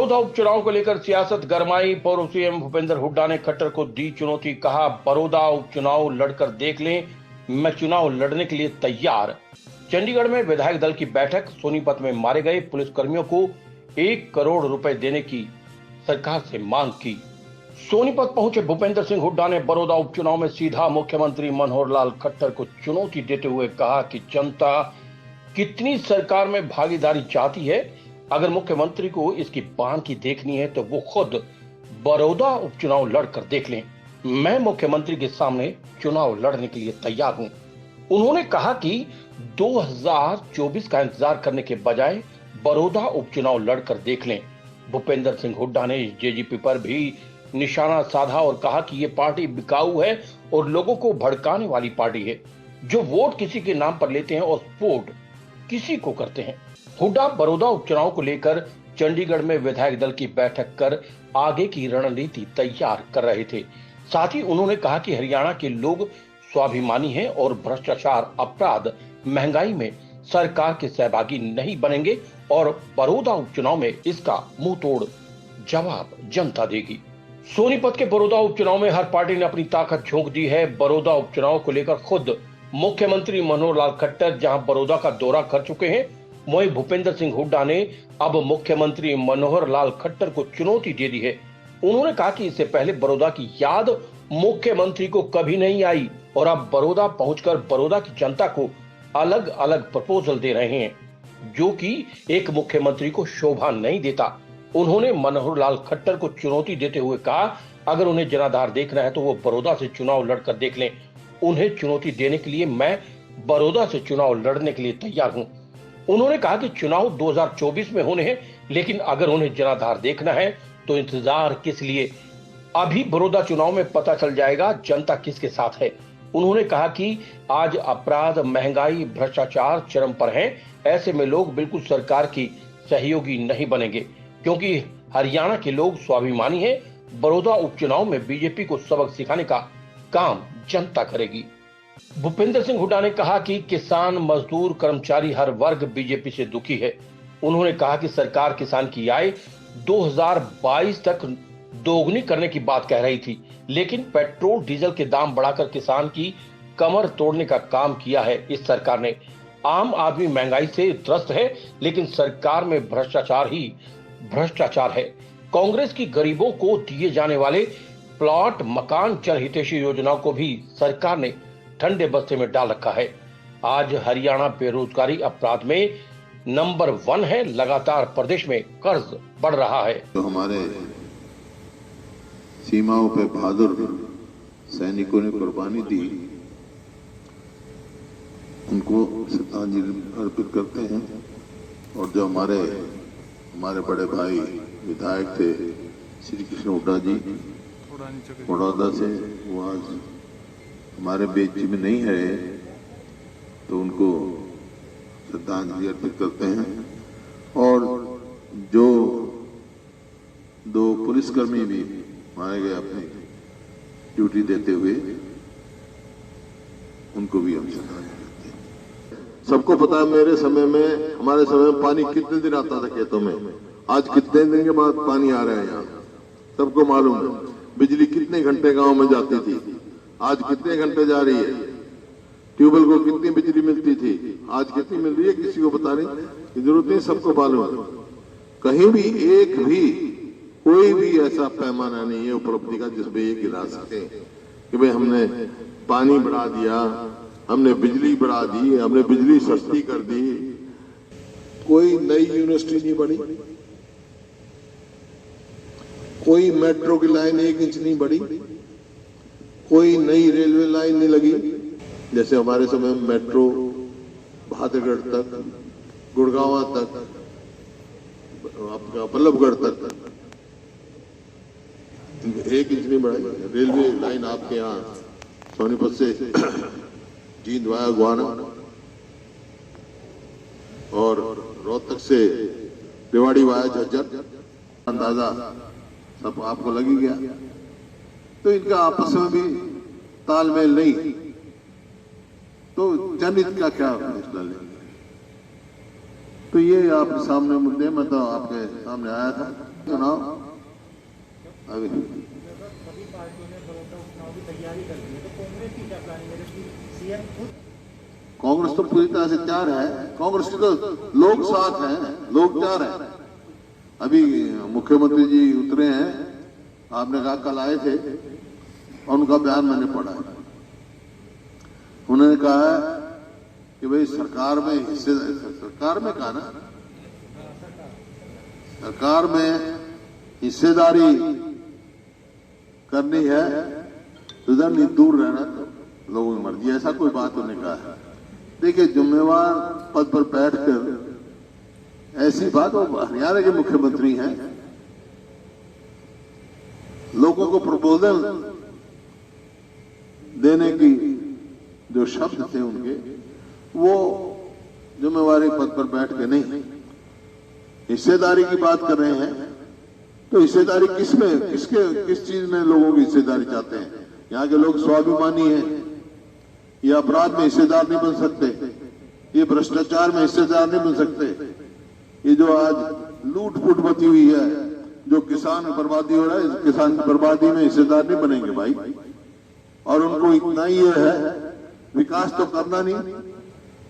बड़ौदा उपचुनाव को लेकर सियासत गरमाई। पूर्व सीएम भूपेंद्र हुड्डा ने खट्टर को दी चुनौती, कहा बड़ौदा उपचुनाव लड़कर देख लें, मैं चुनाव लड़ने के लिए तैयार। चंडीगढ़ में विधायक दल की बैठक, सोनीपत में मारे गए पुलिसकर्मियों को 1 करोड़ रुपए देने की सरकार से मांग की। सोनीपत पहुंचे भूपेंद्र सिंह हुड्डा ने बड़ौदा उपचुनाव में सीधा मुख्यमंत्री मनोहर लाल खट्टर को चुनौती देते हुए कहा कि जनता कितनी सरकार में भागीदारी चाहती है, अगर मुख्यमंत्री को इसकी बानगी देखनी है तो वो खुद बड़ौदा उपचुनाव लड़कर देख लें, मैं मुख्यमंत्री के सामने चुनाव लड़ने के लिए तैयार हूं। उन्होंने कहा कि 2024 का इंतजार करने के बजाय बड़ौदा उपचुनाव लड़कर देख लें। भूपेंद्र सिंह हुड्डा ने जेजेपी पर भी निशाना साधा और कहा कि ये पार्टी बिकाऊ है और लोगों को भड़काने वाली पार्टी है, जो वोट किसी के नाम पर लेते हैं और सपोर्ट किसी को करते हैं। हुड्डा बड़ौदा उपचुनाव को लेकर चंडीगढ़ में विधायक दल की बैठक कर आगे की रणनीति तैयार कर रहे थे। साथ ही उन्होंने कहा कि हरियाणा के लोग स्वाभिमानी हैं और भ्रष्टाचार, अपराध, महंगाई में सरकार के सहभागी नहीं बनेंगे और बड़ौदा उपचुनाव में इसका मुंह तोड़ जवाब जनता देगी। सोनीपत के बड़ौदा उपचुनाव में हर पार्टी ने अपनी ताकत झोंक दी है। बड़ौदा उपचुनाव को लेकर खुद मुख्यमंत्री मनोहर लाल खट्टर जहां बड़ौदा का दौरा कर चुके हैं, वहीं भूपेंद्र सिंह हुड्डा ने अब मुख्यमंत्री मनोहर लाल खट्टर को चुनौती दे दी है। उन्होंने कहा कि इससे पहले बड़ौदा की याद मुख्यमंत्री को कभी नहीं आई और अब बड़ौदा पहुंचकर बड़ौदा की जनता को अलग अलग प्रपोजल दे रहे हैं, जो कि एक मुख्यमंत्री को शोभा नहीं देता। उन्होंने मनोहर लाल खट्टर को चुनौती देते हुए कहा, अगर उन्हें जनाधार देखना है तो वो बड़ौदा से चुनाव लड़कर देख लें। उन्हें चुनौती देने के लिए मैं बड़ौदा से चुनाव लड़ने के लिए तैयार हूं। उन्होंने कहा कि चुनाव 2024 में होने हैं, लेकिन अगर उन्हें जनाधार देखना है तो इंतजार किस लिए, अभी बड़ौदा चुनाव में पता चल जाएगा जनता किसके साथ है। उन्होंने कहा कि आज अपराध, महंगाई, भ्रष्टाचार चरम पर हैं, ऐसे में लोग बिल्कुल सरकार की सहयोगी नहीं बनेंगे, क्योंकि हरियाणा के लोग स्वाभिमानी हैं। बड़ौदा उपचुनाव में बीजेपी को सबक सिखाने का काम जनता करेगी। भूपेंद्र सिंह हुड्डा ने कहा कि किसान, मजदूर, कर्मचारी हर वर्ग बीजेपी से दुखी है। उन्होंने कहा कि सरकार किसान की आय 2022 तक दोगुनी करने की बात कह रही थी, लेकिन पेट्रोल डीजल के दाम बढ़ाकर किसान की कमर तोड़ने का काम किया है इस सरकार ने। आम आदमी महंगाई से त्रस्त है, लेकिन सरकार में भ्रष्टाचार ही भ्रष्टाचार है। कांग्रेस की गरीबों को दिए जाने वाले प्लॉट, मकान, जन हितैषी योजनाओं को भी सरकार ने ठंडे बस्ते में डाल रखा है। आज हरियाणा बेरोजगारी, अपराध में नंबर 1 है। लगातार प्रदेश में कर्ज बढ़ रहा है। तो हमारे सीमाओं पे बहादुर सैनिकों ने कुर्बानी दी, उनको श्रद्धांजलि अर्पित करते हैं। और जो हमारे बड़े भाई विधायक थे श्री कृष्ण हुड्डा जी बड़ौदा से, वो आज हमारे बीच में नहीं है, तो उनको श्रद्धांजलि अर्पित करते हैं। और जो 2 पुलिसकर्मी भी मारे गए अपनी ड्यूटी देते हुए, उनको भी हम श्रद्धांजलि देते हैं। सबको पता है मेरे समय में, हमारे समय में पानी कितने दिन आता था खेतों में, आज कितने दिन के बाद पानी आ रहा है यहाँ, सबको मालूम है। बिजली कितने घंटे गांव में जाती थी, आज कितने घंटे जा रही है। ट्यूबवेल को कितनी बिजली मिलती थी, आज कितनी मिल रही है, किसी को बताने की जरूरत नहीं, सबको मालूम है। कहीं भी एक भी कोई भी ऐसा पैमाना नहीं है उपलब्धि का जिसमें ये गिरा सके कि भाई हमने पानी बढ़ा दिया, हमने बिजली बढ़ा दी, हमने बिजली सस्ती कर दी। कोई नई यूनिवर्सिटी नहीं बनी, कोई मेट्रो की लाइन 1 इंच नहीं बढ़ी, कोई नई रेलवे लाइन नहीं लगी। जैसे हमारे समय मेट्रो बहादुरगढ़ तक, गुड़गांव तक, आपका बल्लभगढ़ तक 1 इंच नहीं बढ़ाई। रेलवे लाइन आपके यहाँ सोनीपत से जींद वाया गुआना और रोहतक से रेवाड़ी वाया झज्जर, अंदाजा सब आपको लग ही गया। तो इनका आपस में भी तालमेल नहीं, तो जनहित का क्या फैसला लेंगे। तो ये आपके सामने मुद्दे, मैं तो आपके सामने आया था। चुनाव अभी सभी पार्टियों ने बड़ौदा उपचुनाव की तैयारी कर ली है, तो कांग्रेस की क्या प्लानिंग है? जबकि सीएम खुद कांग्रेस तो पूरी तरह से तैयार है। कांग्रेस के तो लोग साथ हैं, लोग तैयार हैं। अभी मुख्यमंत्री जी उतरे हैं, आपने कहा कल आए थे, और उनका बयान मैंने पढ़ा है। उन्होंने कहा है कि भाई सरकार में सरकार में कहा ना, सरकार में हिस्सेदारी करनी है तो इधर नहीं, दूर रहना तो लोगों की मर्जी, ऐसा कोई बात उन्होंने कहा है। देखिए, जिम्मेवार पद पर बैठकर ऐसी बात, वो हरियाणा के मुख्यमंत्री हैं, लोगों को प्रपोजल देने की जो शब्द थे उनके, वो जिम्मेवारी पद पर बैठ के नहीं, हिस्सेदारी की बात कर रहे हैं। तो हिस्सेदारी किसमें, किस चीज में लोगों की हिस्सेदारी चाहते हैं? यहाँ के लोग स्वाभिमानी हैं, ये अपराध में हिस्सेदार नहीं बन सकते, ये भ्रष्टाचार में हिस्सेदार नहीं बन सकते, ये जो आज लूट फूट मची हुई है, जो किसान बर्बादी हो रहा है, इस किसान की बर्बादी में हिस्सेदार नहीं बनेंगे भाई। और उनको इतना ही ये है, विकास तो करना नहीं।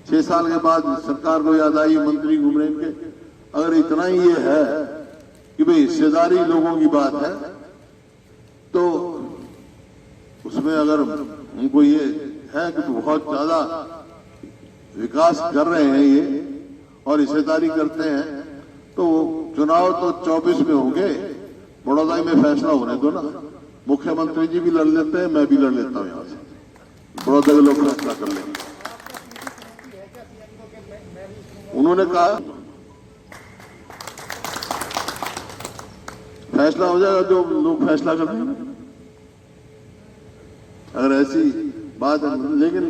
6 साल के बाद सरकार को याद आई, मंत्री घूम रहे इनके, अगर इतना ही ये है कि भाई हिस्सेदारी लोगों की बात है, तो उसमें अगर उनको ये है कि बहुत ज्यादा विकास कर रहे हैं ये और हिस्सेदारी करते हैं, तो चुनाव तो 24 में होंगे, बड़ौदा में फैसला होने दो ना। मुख्यमंत्री जी भी लड़ लेते हैं, मैं भी लड़ लेता हूं, यहां से बड़ौदा के लोग फैसला कर लेंगे। उन्होंने कहा फैसला हो जाएगा जो लोग फैसला कर देंगे, अगर ऐसी बात है। लेकिन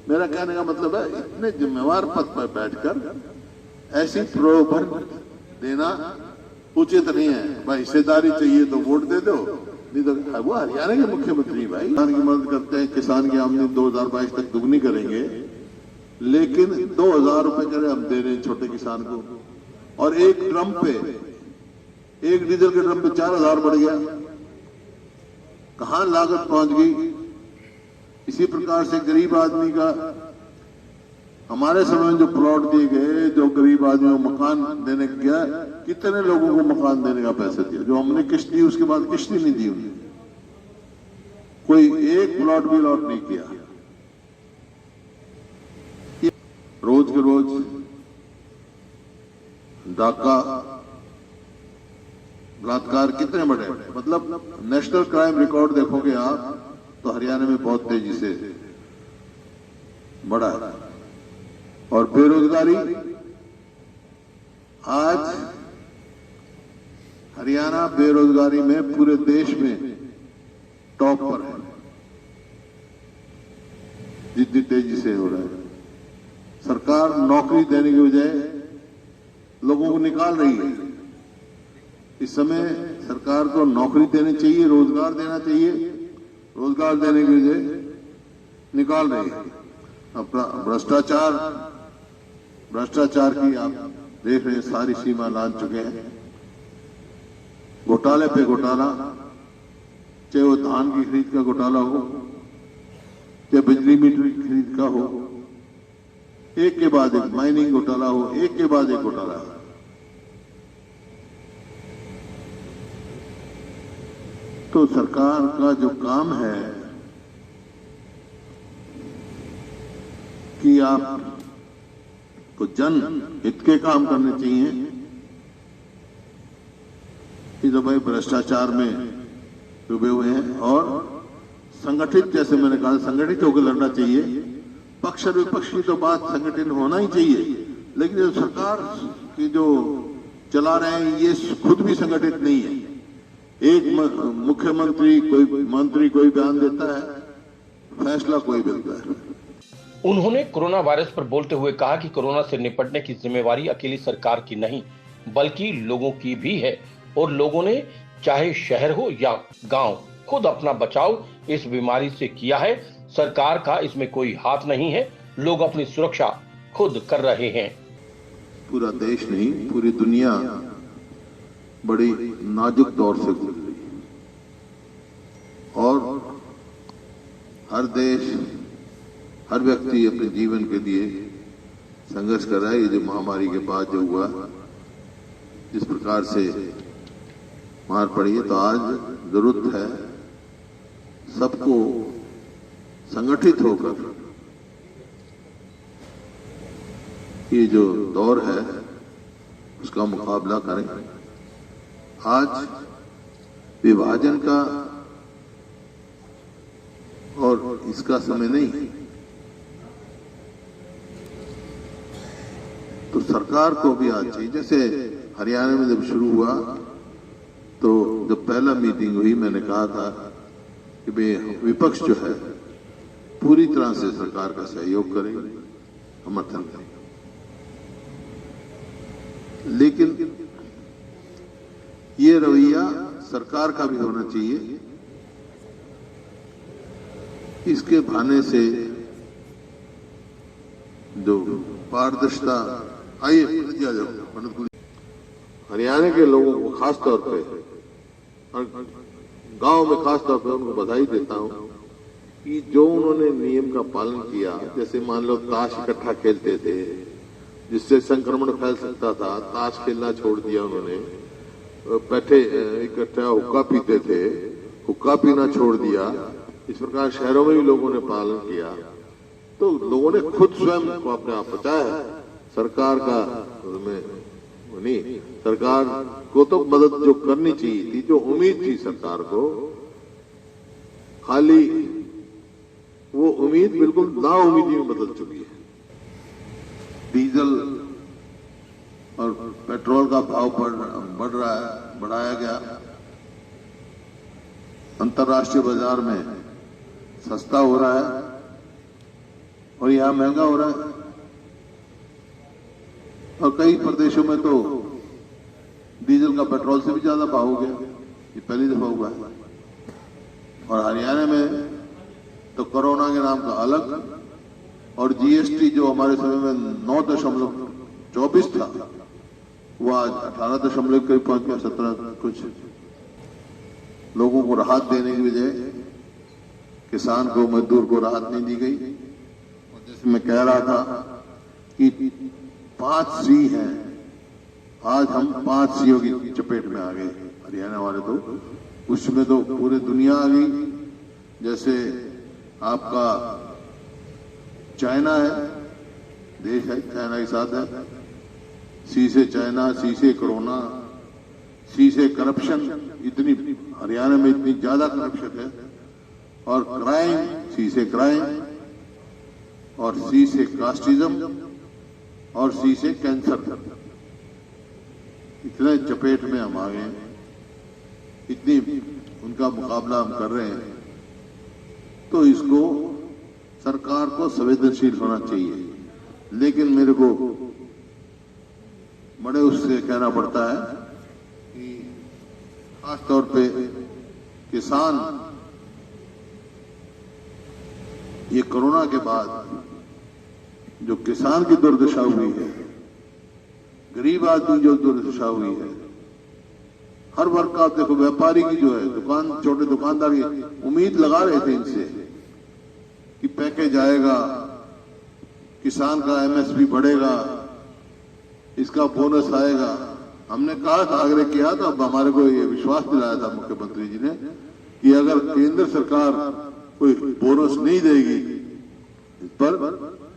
मेरा कहने का मतलब है, इतने जिम्मेवार पद पर बैठकर ऐसी प्रलोभन देना उचित नहीं है। भाई हिस्सेदारी चाहिए तो वोट दे दो, नहीं तो वो हरियाणा के मुख्यमंत्री भाई किसान की मदद करते हैं, किसान की आमदनी 2022 तक दुगनी करेंगे, लेकिन 2000 रुपए करे हम दे रहे हैं छोटे किसान को, और एक ड्रम पे, एक डीजल के ड्रम पे 4000 बढ़ गया। कहां लागत पहुंच गई? इसी प्रकार से गरीब आदमी का, हमारे समय में जो प्लॉट दिए गए, जो गरीब आदमी को मकान देने गया, कितने लोगों को मकान देने का पैसे दिया, जो हमने किस्त दी उसके बाद किस्त ही नहीं दी उन्हें, कोई एक प्लॉट भी अलॉट नहीं किया। रोज के रोज डाका, बलात्कार कितने बढ़े, मतलब नेशनल क्राइम रिकॉर्ड देखोगे आप तो हरियाणा में बहुत तेजी से बढ़ा है। और बेरोजगारी, आज हरियाणा बेरोजगारी में पूरे देश में टॉप पर है, जितनी तेजी से हो रहा है। सरकार नौकरी देने के बजाय लोगों को निकाल रही है। इस समय सरकार को नौकरी देनी चाहिए, रोजगार देना चाहिए, रोजगार देने के बजाय निकाल रही है। अब भ्रष्टाचार की आप देख रहे हैं, सारी सीमा लांघ चुके हैं। घोटाले पे घोटाला, चाहे वो धान की खरीद का घोटाला हो, चाहे बिजली मीटर की खरीद का हो, एक के बाद एक माइनिंग घोटाला हो, एक के बाद एक घोटाला हो। तो सरकार का जो काम है कि आप को जन हित के काम करने चाहिए, कि जो भाई भ्रष्टाचार में डूबे हुए हैं, और संगठित, जैसे मैंने कहा, संगठित होकर लड़ना चाहिए। पक्ष और विपक्ष की तो बात संगठित होना ही चाहिए, लेकिन जो सरकार की जो चला रहे हैं ये खुद भी संगठित नहीं है। एक मुख्यमंत्री, कोई मंत्री कोई बयान देता है, फैसला कोई मिलता है। उन्होंने कोरोना वायरस पर बोलते हुए कहा कि कोरोना से निपटने की जिम्मेवारी अकेली सरकार की नहीं बल्कि लोगों की भी है, और लोगों ने चाहे शहर हो या गांव खुद अपना बचाव इस बीमारी से किया है। सरकार का इसमें कोई हाथ नहीं है, लोग अपनी सुरक्षा खुद कर रहे हैं। पूरा देश नहीं, पूरी दुनिया बड़ी नाजुक दौर से गुजर रही है और हर देश, हर व्यक्ति अपने जीवन के लिए संघर्ष कर रहा है। ये जो महामारी के बाद जो हुआ, जिस प्रकार से मार पड़ी है, तो आज जरूरत है सबको संगठित होकर ये जो दौर है उसका मुकाबला करें। आज विभाजन का और इसका समय नहीं, तो सरकार को भी आज चाहिए। जैसे हरियाणा में जब शुरू हुआ तो जब पहला मीटिंग हुई, मैंने कहा था कि भाई विपक्ष जो है पूरी तरह से सरकार का सहयोग करे, समर्थन करे, लेकिन ये रवैया सरकार का भी होना चाहिए। इसके बहाने से जो पारदर्शिता आइए, हरियाणा के लोगों को खास तौर पे और गांव में खास तौर पे उनको बधाई देता हूं कि जो उन्होंने नियम का पालन किया। जैसे मान लो ताश इकट्ठा खेलते थे जिससे संक्रमण फैल सकता था, ताश खेलना छोड़ दिया उन्होंने। बैठे इकट्ठा हुक्का पीते थे, हुक्का पीना छोड़ दिया। इस प्रकार शहरों में भी लोगों ने पालन किया, तो लोगों ने खुद स्वयं को अपने आप बचाया। सरकार का नहीं, सरकार को तो मदद जो करनी चाहिए थी, जो उम्मीद थी सरकार को, खाली वो उम्मीद बिल्कुल नाउम्मीदी में बदल चुकी है। डीजल और पेट्रोल का भाव बढ़ रहा है, बढ़ाया गया। अंतर्राष्ट्रीय बाजार में सस्ता हो रहा है और यहां महंगा हो रहा है, और कई प्रदेशों में तो डीजल का पेट्रोल से भी ज्यादा भाव हो गया। ये पहली दफा हुआ है। और हरियाणा में तो कोरोना के नाम का अलग, और जीएसटी जो हमारे समय में 9.24 था, वो आज 18 करीब पहुंच गया, 17 कुछ। लोगों को राहत देने की बजाय किसान को, मजदूर को राहत नहीं दी गई। और जैसे मैं कह रहा था कि 5 सी हैं, आज हम 5 सीओ की चपेट में आ गए हरियाणा वाले। तो उसमें तो पूरी दुनिया आ गई। जैसे आपका चाइना है, देश है, चाइना के साथ है। सी से चाइना, सी से कोरोना, सी से करप्शन। इतनी हरियाणा में इतनी ज्यादा करप्शन है। और क्राइम, सी से क्राइम, और सी से कास्टिज्म, और सी से कैंसर। इतने चपेट में हम आ गए, इतनी उनका मुकाबला हम कर रहे हैं। तो इसको सरकार को संवेदनशील होना चाहिए। लेकिन मेरे को बड़े उससे कहना पड़ता है कि खास तौर पे किसान ये कोरोना के बाद जो किसान की दुर्दशा हुई है, गरीब आदमी जो दुर्दशा हुई है, हर वर्ग का, देखो व्यापारी की जो है, दुकान, छोटे दुकानदार की उम्मीद लगा रहे थे इनसे कि पैकेज आएगा, किसान का एमएसपी बढ़ेगा, इसका बोनस आएगा। हमने कहा था, आग्रह किया था, अब हमारे को ये विश्वास दिलाया था मुख्यमंत्री जी ने कि अगर केंद्र सरकार कोई बोनस नहीं देगी इस पर,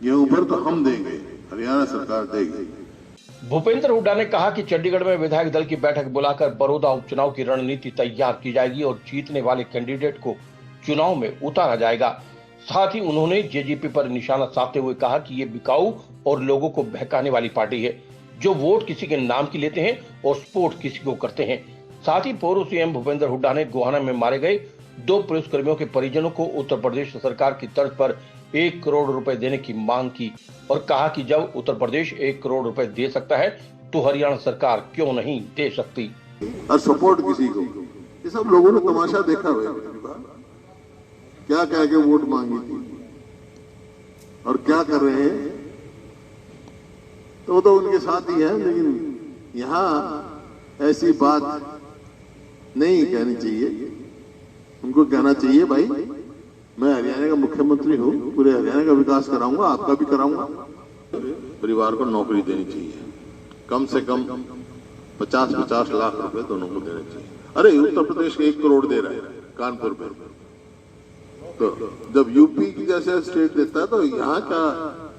गेहूं पर, तो हम देंगे, हरियाणा सरकार देगी। भूपेंद्र हुड्डा ने कहा कि चंडीगढ़ में विधायक दल की बैठक बुलाकर बड़ौदा उपचुनाव की रणनीति तैयार की जाएगी और जीतने वाले कैंडिडेट को चुनाव में उतारा जाएगा। साथ ही उन्होंने जेजेपी पर निशाना साधते हुए कहा कि ये बिकाऊ और लोगों को बहकाने वाली पार्टी है, जो वोट किसी के नाम की लेते हैं और सपोर्ट किसी को करते हैं। साथ ही पूर्व सीएम भूपेंद्र हुड्डा ने गोहाना में मारे गए 2 पुलिसकर्मियों के परिजनों को उत्तर प्रदेश सरकार की तर्ज पर 1 करोड़ रुपए देने की मांग की और कहा कि जब उत्तर प्रदेश 1 करोड़ रुपए दे सकता है तो हरियाणा सरकार क्यों नहीं दे सकती। और सपोर्ट किसी को, ये सब लोगों ने तमाशा देखा हुआ, क्या कह के वोट मांगी थी और क्या कर रहे हैं। तो वो तो उनके साथ ही है, लेकिन यहाँ ऐसी बात नहीं कहनी चाहिए। उनको कहना चाहिए भाई मैं हरियाणा का मुख्यमंत्री हूँ, पूरे हरियाणा का विकास कराऊंगा, आपका भी कराऊंगा। परिवार को नौकरी देनी चाहिए, कम से कम 50-50 लाख रुपए दोनों को देने चाहिए। अरे उत्तर प्रदेश 1 करोड़ दे रहा है कानपुर में, तो जब यूपी की जैसे स्टेट देता है तो यहाँ का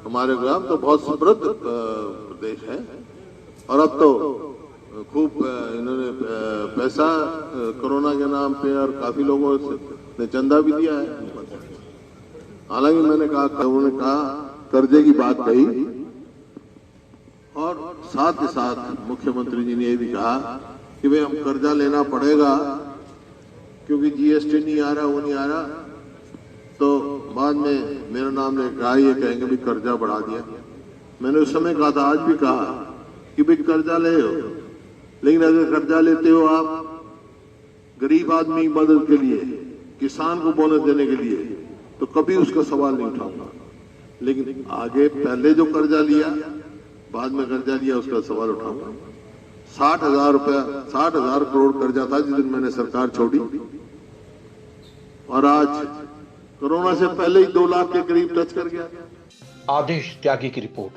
हमारे ग्राम तो बहुत समृद्ध प्रदेश है। और अब तो खूब इन्होंने पैसा कोरोना के नाम पे और काफी लोगों ने चंदा भी दिया है। हालांकि मैंने कहा, उन्होंने कहा कर्जे की बात कही और साथ ही साथ मुख्यमंत्री जी ने ये भी कहा कि भाई हम कर्जा लेना पड़ेगा क्योंकि जीएसटी नहीं आ रहा, वो नहीं आ रहा। तो बाद में मेरा नाम लेकर कहा, ये कहेंगे भी कर्जा बढ़ा दिया। मैंने उस समय कहा था, आज भी कहा कि भाई कर्जा ले हो, लेकिन अगर कर्जा लेते हो आप गरीब आदमी की मदद के लिए, किसान को बोनस देने के लिए, तो कभी उसका सवाल नहीं उठाऊंगा। लेकिन आगे पहले जो कर्जा लिया, बाद में कर्जा लिया, उसका सवाल उठाऊंगा। 60,000 करोड़ कर्जा था जिस दिन मैंने सरकार छोड़ी, और आज कोरोना से पहले ही 2 लाख के करीब टच कर गया। आदेश त्यागी की रिपोर्ट।